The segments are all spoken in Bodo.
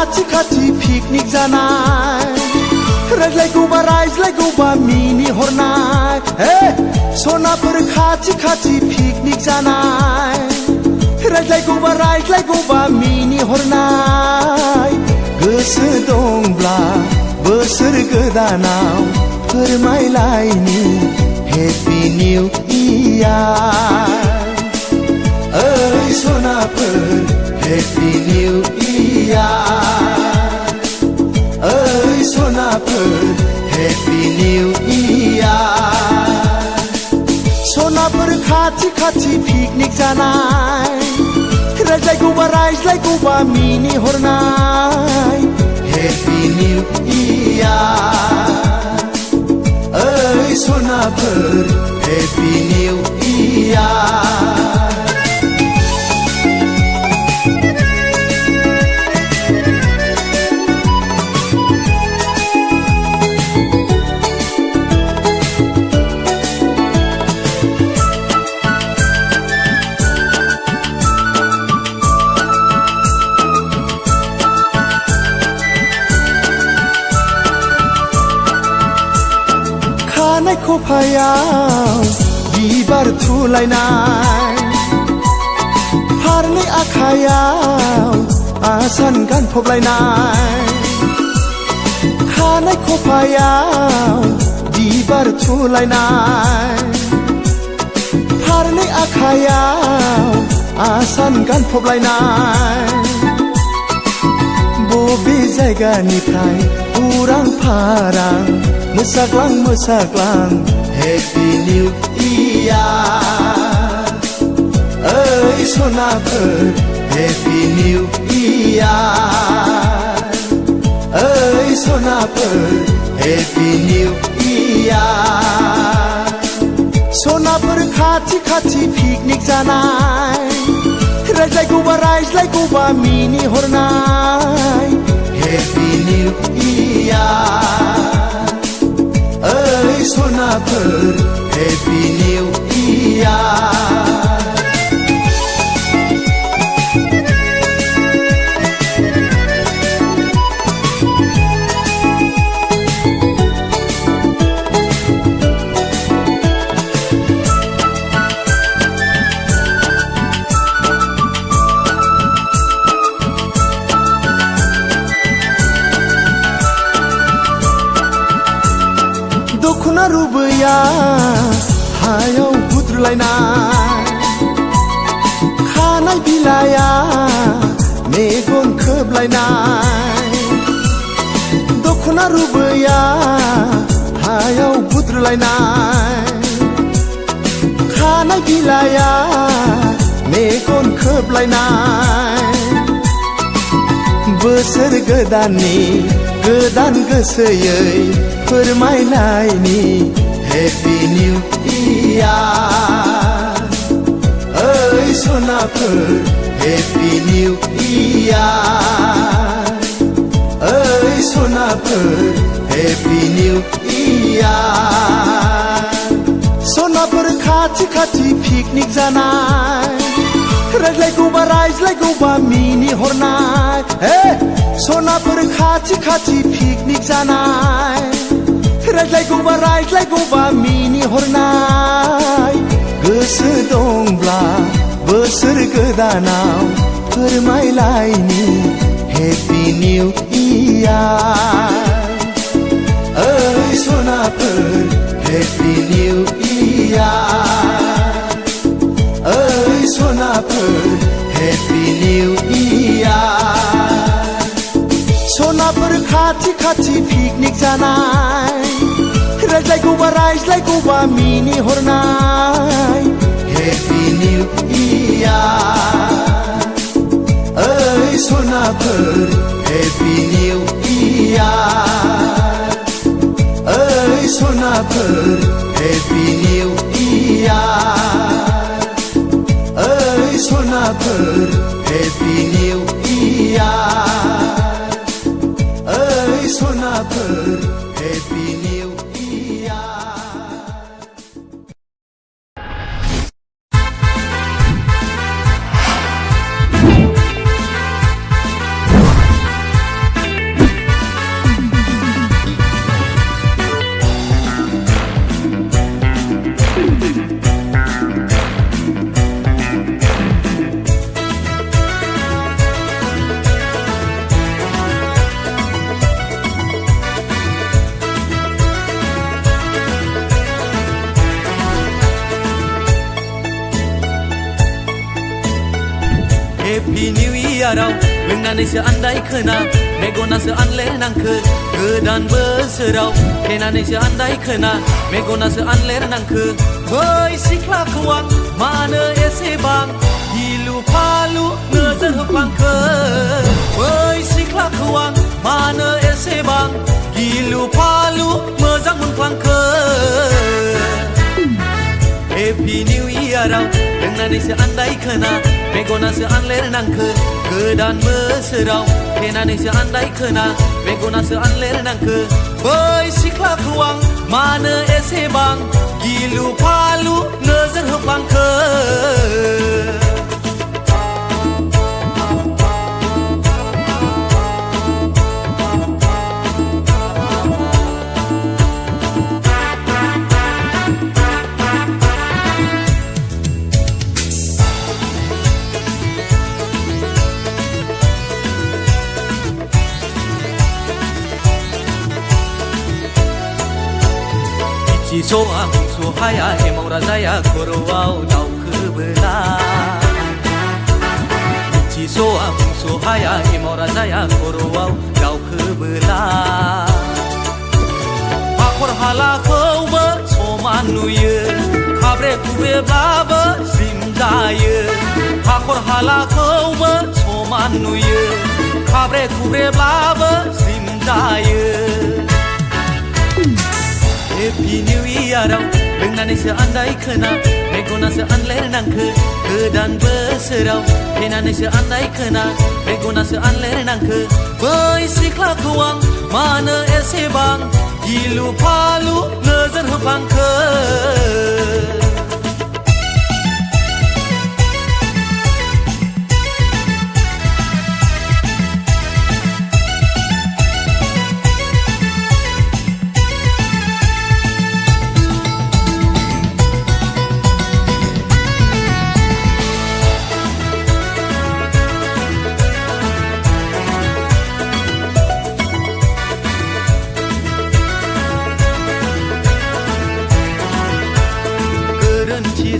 खाथि पिकनिक जानाय रायज्लायगौबा मिनि हरनाय सनाफोर खाथि पिकनिक जानाय रायज्लायगौबा मिनि हरनाय गोसो दंब्ला बोसोर गोदानाव फोरमायलायनि हेपि निउ इयार ओइ सनाफोर हेपि निउ इयार ओइ सनाफोर हेपि निउ इयार सनाफोर खाथि पिकनिक जानाय रायज्लायगौबा मिनि हरनाय हेपि निउ इयार ओइ सनाफोर हेपि निउ इयार खानाय खफायाव बिबार थुलायनाय फारनै आखायाव आसान गानफबलायनाय खानाय खफायाव बिबार थुलायनाय फारनै आखायाव आसान गानफबलायनाय बबे जायगानिफ्राय उरां फारां मोसाग्लां हेपि निउ इयार ओइ सनाफोर हेपि निउ इयार ओइ सनाफोर हेपि निउ इयार सनाफोर खाथि पिकनिक जानाय रायज्लायगौबा मिनि हरनाय हेपि निउ इयार ओइ सनाफोर हेपि निउ इयार दखना रुबैया हायाव बुद्रुलायनाय खानाय बिलाया मेगन खोबलायनाय दखना रुबैया हायाव बुद्रुलायनाय खानाय बिलाया मेगन खोबलायनाय बोसोर गोदाननि गोदान गोसोयै फोरमायनायनि हेपि निउ इयार ओइ सनाफोर हेपि निउ इयार ओइ सनाफोर हेपि निउ इयार सनाफोर खाथि पिकनिक जानाय रायज्लायगौबा मिनि हरनाय सनाफोर खाथि पिकनिक जानाय रायज्लायगौबा मिनि हरनाय गोसो दंब्ला बोसोर गोदानाव फोरमायलायनि हेपि निउ इयार ओइ सनाफोर हेपि निउ इयार ओइ सनाफोर हेपि निउ इयार सनाफोर खाथि पिकनिक जानाय रायज्लायगौबा मिनि हरनाय हेपि निउ इयार ओइ सनाफोर हेपि निउ इयार ओइ सनाफोर हेपि निउ इयार ओइ सनाफोर हेपि निउ इयार ओइ सनाफोर हेपि निउ Happy New Year-आव लोंनानैसो आन्दाय खोना मेगनासो आनलेर नांखो गोदान बोसोराव फेनानैसो आन्दाय खोना मेगनासो आनलेर नांखो बै सिख्लाखौ आं मानो एसेबां गिलु फालु नोजोर होफ्लांखो बै सिख्लाखौ आं मानो एसेबां गिलु फालु मोजां मोनफ्लांखो Happy New Year-आव लोंनानैसो आन्दाय खोना मेगनासो आनलेर नांखो गोदान बोसोराव फेनानैसो आन्दाय खोना मेगनासो आनलेर नांखो बै सिख्लाखौ आं मानो एसेबां गिलु फालु नोजोर होफ्लांखो 지소아 무수하야 해먹라자야 걸어와우 다우크브라 지소아 무수하야 해먹라자야 걸어와우 다우크브라 하콜할라코버 소만 누유 카브레 쿠베블라버 심자유 하콜할라코버 소만 누유 카브레 쿠베블라버 심자유 Happy New Year-आव लोंनानैसो आन्दाय खोना मेगनासो आनलेर नांखो गोदान बोसोराव फेनानैसो आन्दाय खोना मेगनासो आनलेर नांखो बै सिख्लाखौ आं मानो एसेबां गिलु फालु नोजोर होफ्लांखो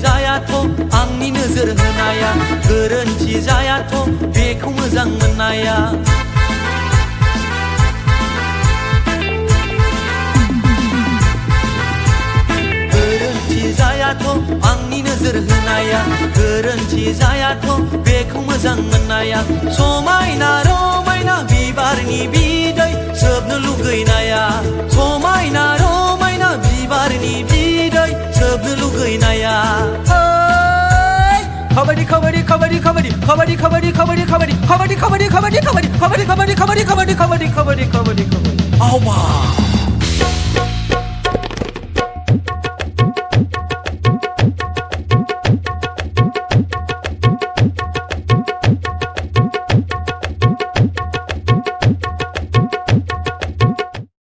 जायाथ' आंनि नोजोर होनाया गोरोन्थि जायाथ' बेखौ मोजां मोननाया गोरोन्थि जायाथ' आंनि नोजोर होनाया गोरोन्थि जायाथ' बेखौ मोजां मोननाया समायना रमायना बिबारनि बिदै सोबनो लुगैनाया समायना रमायना बिबारनि बिदै सोबनो लुगैनाया Kabaddi kabaddi kabaddi kabaddi kabaddi kabaddi kabaddi kabaddi kabaddi kabaddi kabaddi kabaddi kabaddi kabaddi kabaddi kabaddi kabaddi kabaddi kabaddi kabaddi. Awa.